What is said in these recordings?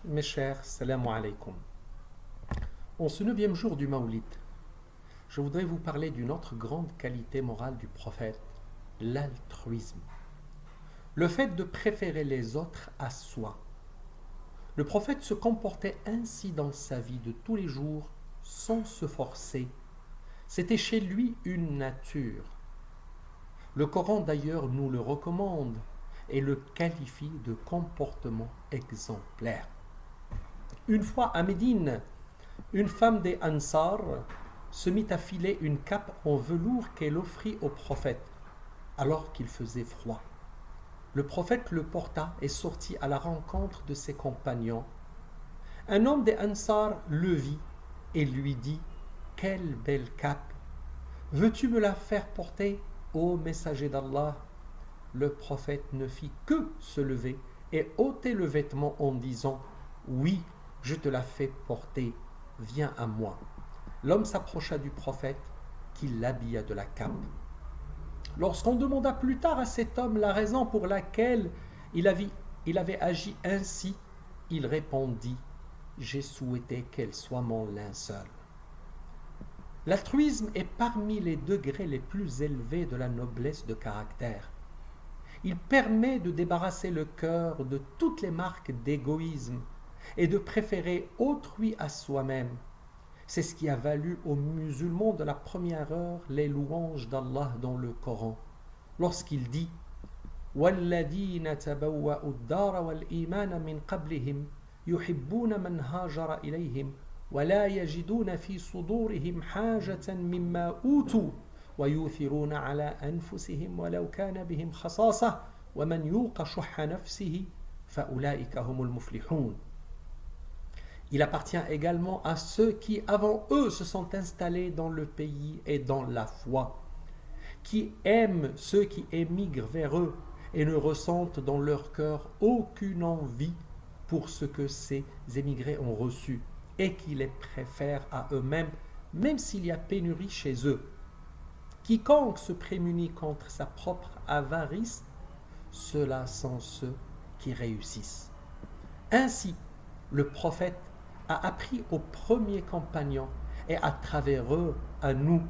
Mes chers, salam alaykoum. En ce 9e jour du Maoulid, je voudrais vous parler d'une autre grande qualité morale du prophète, l'altruisme. Le fait de préférer les autres à soi. Le prophète se comportait ainsi dans sa vie de tous les jours, sans se forcer. C'était chez lui une nature. Le Coran d'ailleurs nous le recommande et le qualifie de comportement exemplaire. Une fois à Médine, une femme des Ansar se mit à filer une cape en velours qu'elle offrit au prophète, alors qu'il faisait froid. Le prophète le porta et sortit à la rencontre de ses compagnons. Un homme des Ansar le vit et lui dit « Quelle belle cape! Veux-tu me la faire porter, ô messager d'Allah ?» Le prophète ne fit que se lever et ôter le vêtement en disant « Oui, je te la fais porter, viens à moi. » L'homme s'approcha du prophète qui l'habilla de la cape. Lorsqu'on demanda plus tard à cet homme la raison pour laquelle il avait agi ainsi, il répondit « J'ai souhaité qu'elle soit mon linceul. » L'altruisme est parmi les degrés les plus élevés de la noblesse de caractère. Il permet de débarrasser le cœur de toutes les marques d'égoïsme et de préférer autrui à soi-même. C'est ce qui a valu aux musulmans de la première heure les louanges d'Allah dans le Coran, lorsqu'il dit « وَالَّذِينَ تَبَوَّأُوا الدَّارَ وَالْإِيمَانَ مِنْ قَبْلِهِمْ يُحِبُّونَ مَنْ هَاجَرَ إِلَيْهِمْ وَلَا يَجِدُونَ فِي صُدُورِهِمْ حَاجَةً مِمَّا أُوتُوا وَيُؤْثِرُونَ عَلَى أَنفُسِهِمْ وَلَوْ كَانَ بِهِمْ خَصَاصَةٌ وَمَنْ يُوقَ شُحَّ نَفْسِهِ فَأُولَئِكَ هُمُ الْمُفْلِحُونَ » Il appartient également à ceux qui, avant eux, se sont installés dans le pays et dans la foi, qui aiment ceux qui émigrent vers eux et ne ressentent dans leur cœur aucune envie pour ce que ces émigrés ont reçu, et qui les préfèrent à eux-mêmes, même s'il y a pénurie chez eux. Quiconque se prémunit contre sa propre avarice, ceux-là sont ceux qui réussissent. Ainsi, le prophète a appris aux premiers compagnons et à travers eux à nous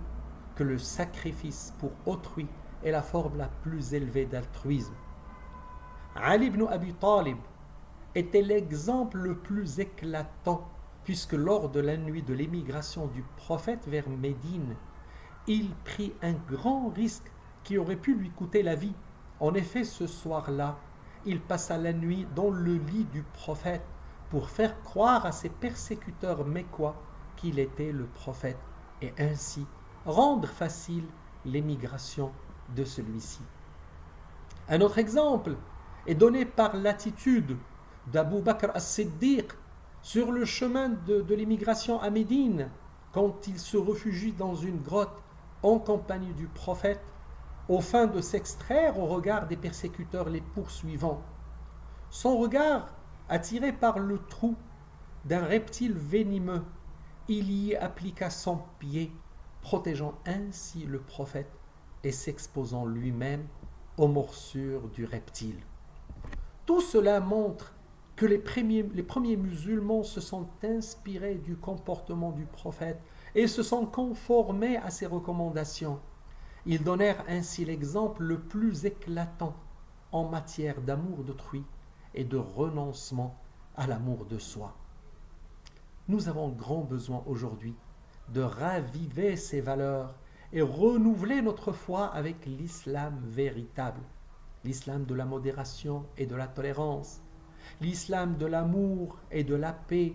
que le sacrifice pour autrui est la forme la plus élevée d'altruisme. Ali ibn Abi Talib était l'exemple le plus éclatant puisque lors de la nuit de l'émigration du prophète vers Médine, il prit un grand risque qui aurait pu lui coûter la vie. En effet, ce soir-là, il passa la nuit dans le lit du prophète pour faire croire à ses persécuteurs mécois qu'il était le prophète et ainsi rendre facile l'émigration de celui-ci. Un autre exemple est donné par l'attitude d'Abu Bakr as-Siddiq sur le chemin de l'émigration à Médine quand il se réfugie dans une grotte en compagnie du prophète au fin de s'extraire au regard des persécuteurs les poursuivants. Son regard, attiré par le trou d'un reptile venimeux, il y appliqua son pied, protégeant ainsi le prophète et s'exposant lui-même aux morsures du reptile. Tout cela montre que les premiers musulmans se sont inspirés du comportement du prophète et se sont conformés à ses recommandations. Ils donnèrent ainsi l'exemple le plus éclatant en matière d'amour d'autrui et de renoncement à l'amour de soi. Nous avons grand besoin aujourd'hui de raviver ces valeurs et renouveler notre foi avec l'islam véritable, l'islam de la modération et de la tolérance, l'islam de l'amour et de la paix,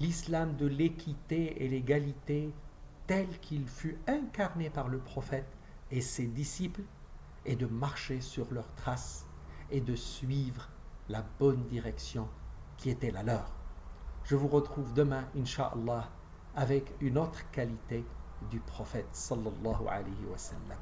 l'islam de l'équité et l'égalité tel qu'il fut incarné par le prophète et ses disciples, et de marcher sur leurs traces et de suivre la bonne direction qui était la leur. Je vous retrouve demain, Inch'Allah, avec une autre qualité du prophète sallallahu alayhi wa sallam.